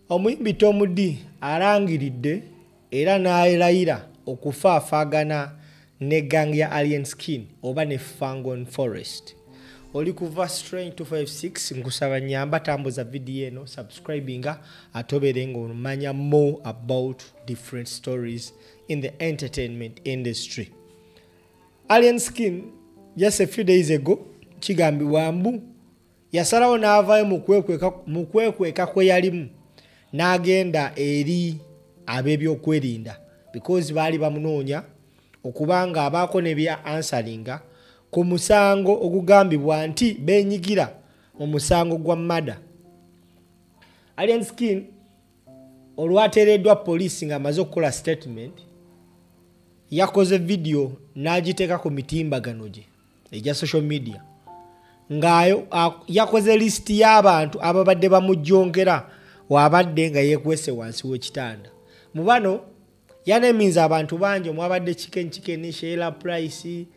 Omuyimbi Tom D arangiridde era n'alayira okufaafaagana ne gang ya Alien Skin oba ne Fangon Forest. Oli kuva Strange 256 nkusaba nyamba tambuza video eno subscribinga atobere ng'omanya more about different stories in the entertainment industry. Alien Skin just a few days ago kigambibwa mbu yasalawo n'avaayo mu kwekweka kwe yalimu n'agenda eri ab'ebyokwerinda because baali bamunoonya okubanga abaako ne bya answeringa ku musango ogugambibwa nti benyigira omusango gwa mada. Alien Skin olwateereddwa poliisi ng'amaze okukola statement yakoze video n'agiteeka ku mitimbagano gye egya social media ng'ayo yakoze list y'abantu ababadde bamujjongera wabadde nga yeekwese wansi w'ekitanda. Mu bano yaneminza abantu bangi omwabadde Chicken Sheila Price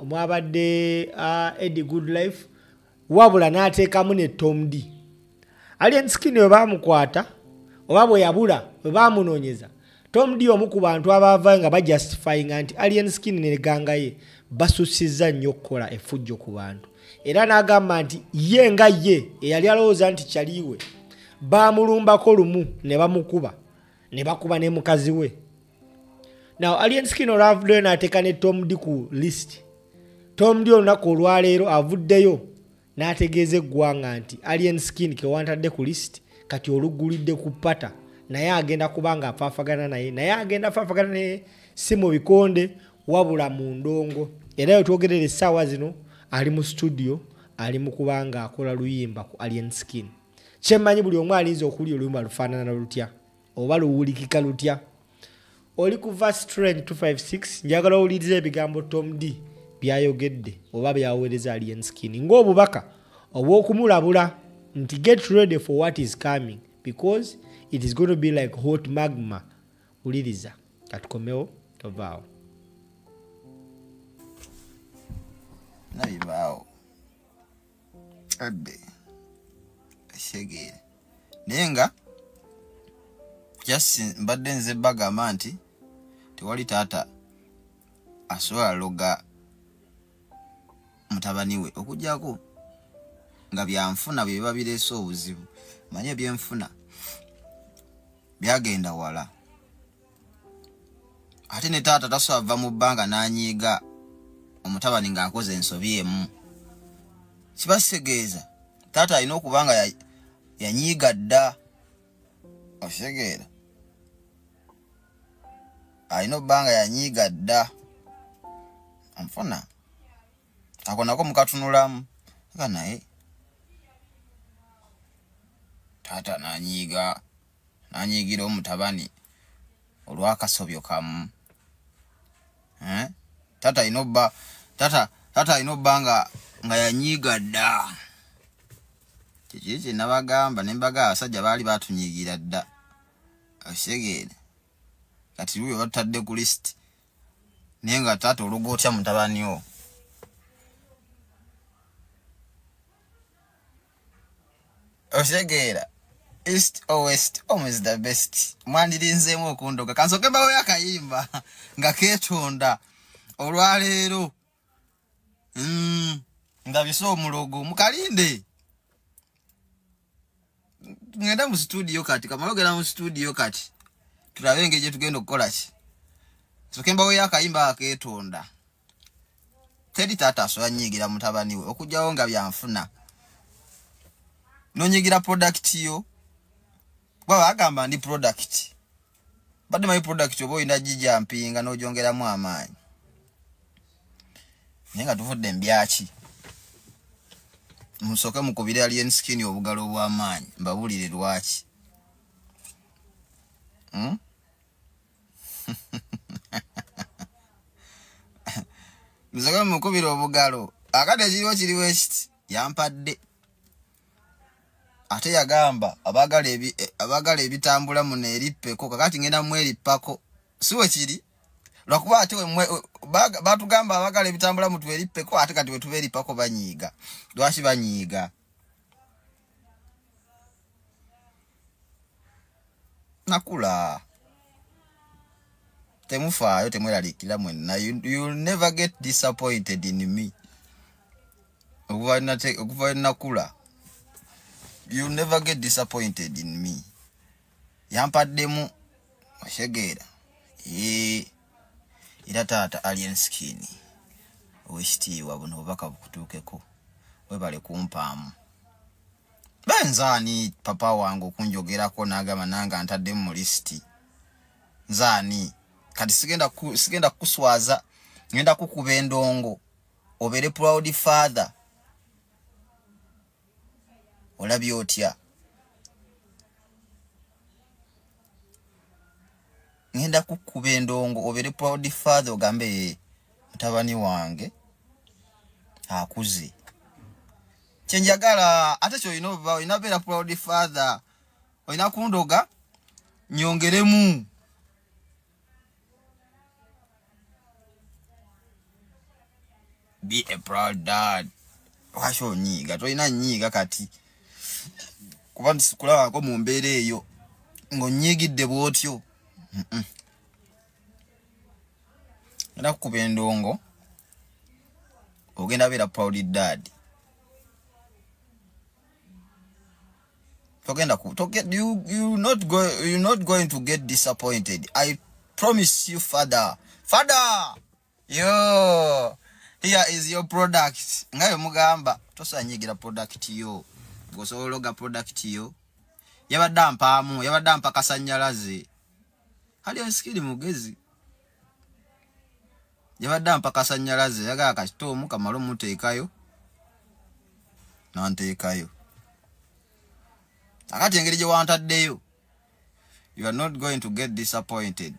omwabadde Eddie Goodlife wabula n'ateekamu ne Tom D. Alien Skin we baamukwata oba bwe yabula we baamunoonyeza Tom D omu ku bantu abaava nga bajustifyinga nti Alien Skin ne ganga ye basusizza nnyo okukola effujjo ku bantu era n'agamba nti ye nga ye eyali alowooza nti kyaliwe baamulumbako lumu ne bamukuba ne bakuba ne mukazi we. Now Alien Skin olwavuddeyo n'ateeka ne Tom D ku list. Tom D olunaku olwaleero avuddeyo n'ategeeza eggwanga nti Alien Skin ke wantadde ku list kati oluggulidde ku pata naye agenda kubanga afaafagana naye agenda afaafagana naye si mu bikonde wabula mu ndongo. Era yo twogerera essaawa zino ali mu studio ali mu kubanga akola luyimba ku Alien Skin. Kyemmanyi buli omu alinza okulya oluyimba lufaanana lutya oba luwulikika lutya. Oli kuva Strange 256 njagala owuliriza ebigambo Tom D byayogedde oba byaweereza Alien Skin ng'obubaka obw'okumulabula nti get ready for what is coming because it is going to be like hot magma. Uliriza katukomewo tovaawo. Nabibaawo abbe segere naye nga just mbadde nze bagamba nti tewali taata asobola loga mutabani we okujjako nga byanfuna bye biba bireese obuzibu. Manye ebyenfuna byagenda wala ate ne taata tasobola va mu bbanga n'anyiiga omutabani ng'akoze ensobi emu. Kibasitegeeza taata alina okuba nga yanyiiga dda osegeera alina obbanga yanyiiga dda anfuna ako nako mukatunulamu nga naye taata nanyiigira omutabani olwakasobyo kamu. Taata alina obba nga yanyiiga dda. Kiki nabagamba ne mbaga abasajja baali batunyiigira dda osegeere kati luyo batadde ku list naye nga taata olugootya mutabani wo. Osegeera east or west always the best. Mwandirinzeemu okundoga kansoke mbawo yakayimba nga keetonda olwaleero nga biso omulogo mukalinde ngenda mu studio kati kamalogera mu studio kati tulabe engeri gye tugenda okukola ki. Soke mbawo yakayimba akeetonda teri taata asobola nyiigira mutabani we okujjawo nga byanfuna nonyigira product yo baba agamba ndi product badde my product obo ina jijampinga n'ogyongeramu amaanyi naye nga tuvudde mbyaki musoke mukubire Alien Skin obugalo bw'amaanyi mbabulire lwaki. Musoke mukubire obugalo akati ekiriwo kiriwo ekiti yampadde ate yagamba abagala ebitambula muno erippeko kakati ngenda mu erippako siwe kiri lwakuba ate batugamba abagala ebitambula mu twerippeko ate kati we tuberippako banyiiga lwaki banyiiga nakula temufaayo temweralikira mwenna you'll never get disappointed in me okuva nakula you'll never get disappointed in me yampaddemu oshegeera era taata Alien Skin owekitiibwa buno obubaka bukutuukeko webale kumpaamu benzani papa wangu okunjogerako n'agamba nange antaddemu mu lisiti nzani kati sigenda kuswaza ngenda kukuba endongo obere proud father olabye otya ngenda kukuba endongo obere proud father ogambe mutabani wange akuze chenjagala ate kyo ina beera proud father olina kundoga nyongeremu be a proud dad washo nyiga tolina nyiga kati kuba nsikulabako mu mbeera eyo ng'onyigidde bw'otyo era kukuba endongo ogenda beera proud dad you're not going to get disappointed. I promise you, father. Yo, here is your product. Ngayo mugamba tosanyigira product yo gosologa product yo yabadampa kasanyalaze Alien Skin mugezi yabadampa kasanyalaze yaga kachitomu kamalo muteekayo nanteekayo akati engeri gye wantaddeyo you are not going to get disappointed.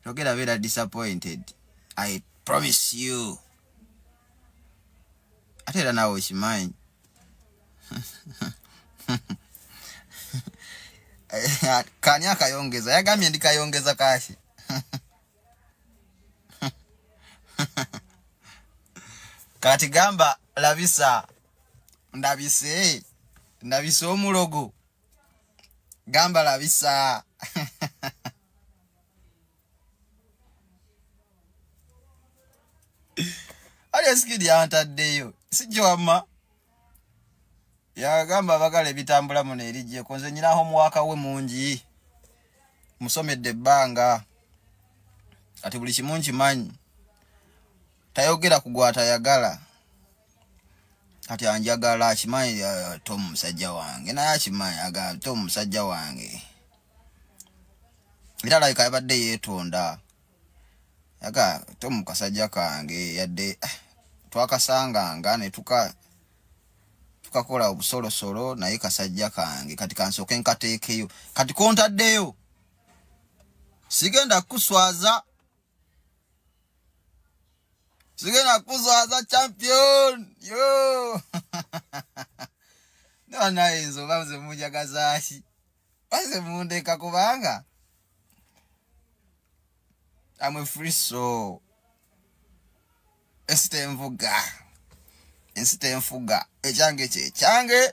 Don't get very disappointed. I promise you. I tell you now it's mine. Kanya kayongeza yagamye ndikayongeza kashi. Kati gamba labisa ndabise omulogo gamba labisa Alien Skin yantaddeyo sijwama yagamba bagale bitambula muno erijje konze nyina homework we mungi musomedde banga ati buli kimungi manyi tayogera kugwata yagala ati anjagala akimanyi Tom musajja wange naye akimanyi aga Tom musajja wange era like abadde yetonda yaga Tom kasajja kange yadde twakasanganga ne tukakola obusolosolo naye kasajja kange kati kansoke nkateekeyo kati kontaddeyo sigenda kuswaza champion yo nona enzo baze mujagazashi baze mundeka kubanga I'm a free soul. Estemvuga. Echange change.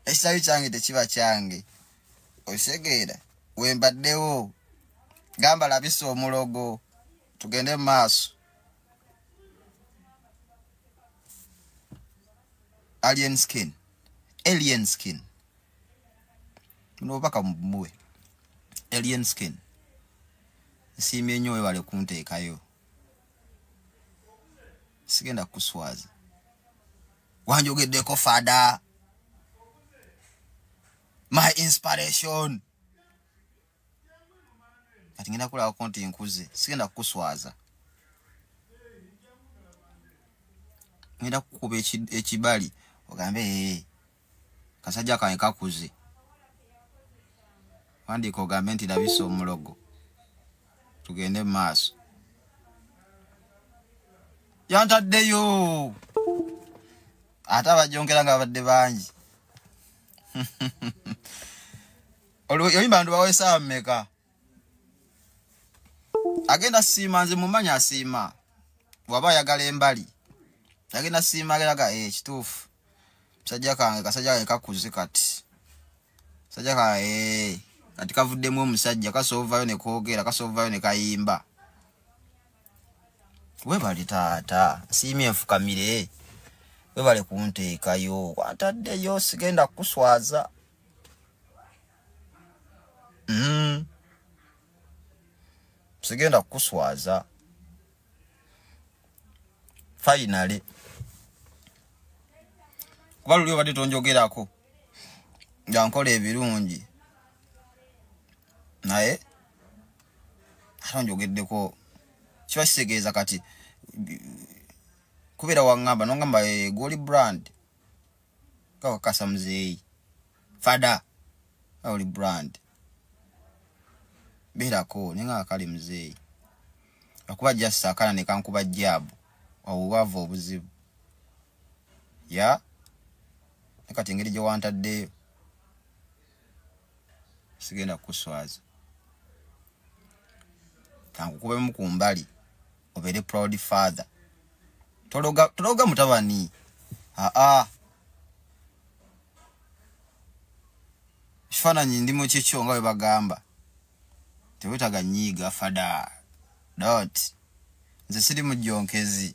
Ekisayi change tekiba change. Osegeera. Wembaddewo. Gamba labisa omulogo. Tugende maaso. Alien Skin. Muno baka mbuwe. Alien Skin. Simye nyowe wale kunteekayo sigenda kuswaza wanjogeddeko fada my inspiration ati ngenda kula konti nkuze sigenda kuswaza ngenda kukuba ekibali ogambe kasajja kange kakuze wandiko ogambe nti labisa omulogo tugende maaso yantaddeyo ate abajongera nga badde bangi oyimba ndu bawesa mmeka agenda siima nze mumanya asiima waba ayagala embali agenda siima ageraga kituufu musajja kange kasajja kange kakuze kati Sajja kati kavuddemu omusajja kasovayo ne koogera kasovayo ne kayimba. Webale taata siimye enfukamire. Webale kunteekayo kwantaddeyo sigenda kuswaza. Sigenda kuswaza. Finally. Kuba luli obadde tonjogerako. Njankola ebirungi. Naye atonjogeddeko kiba kitegeeza kati kubeera waŋŋamba n'oŋŋamba Goli brand kakakasa muzeeyi fada oli brand beerako naye nga kali muzeeyi akuba just akana ne kankuba jjaabu awo wava obuzibu ya ne kati engeri gye wantaddeyo sigenda kuswaza kankukubemu ku mbali obeere proud father tologa mutabani kifaananyi ndi mu kikyo nga bwe bagamba tewetaga nyiiga fada dot nze siri mujjonkezi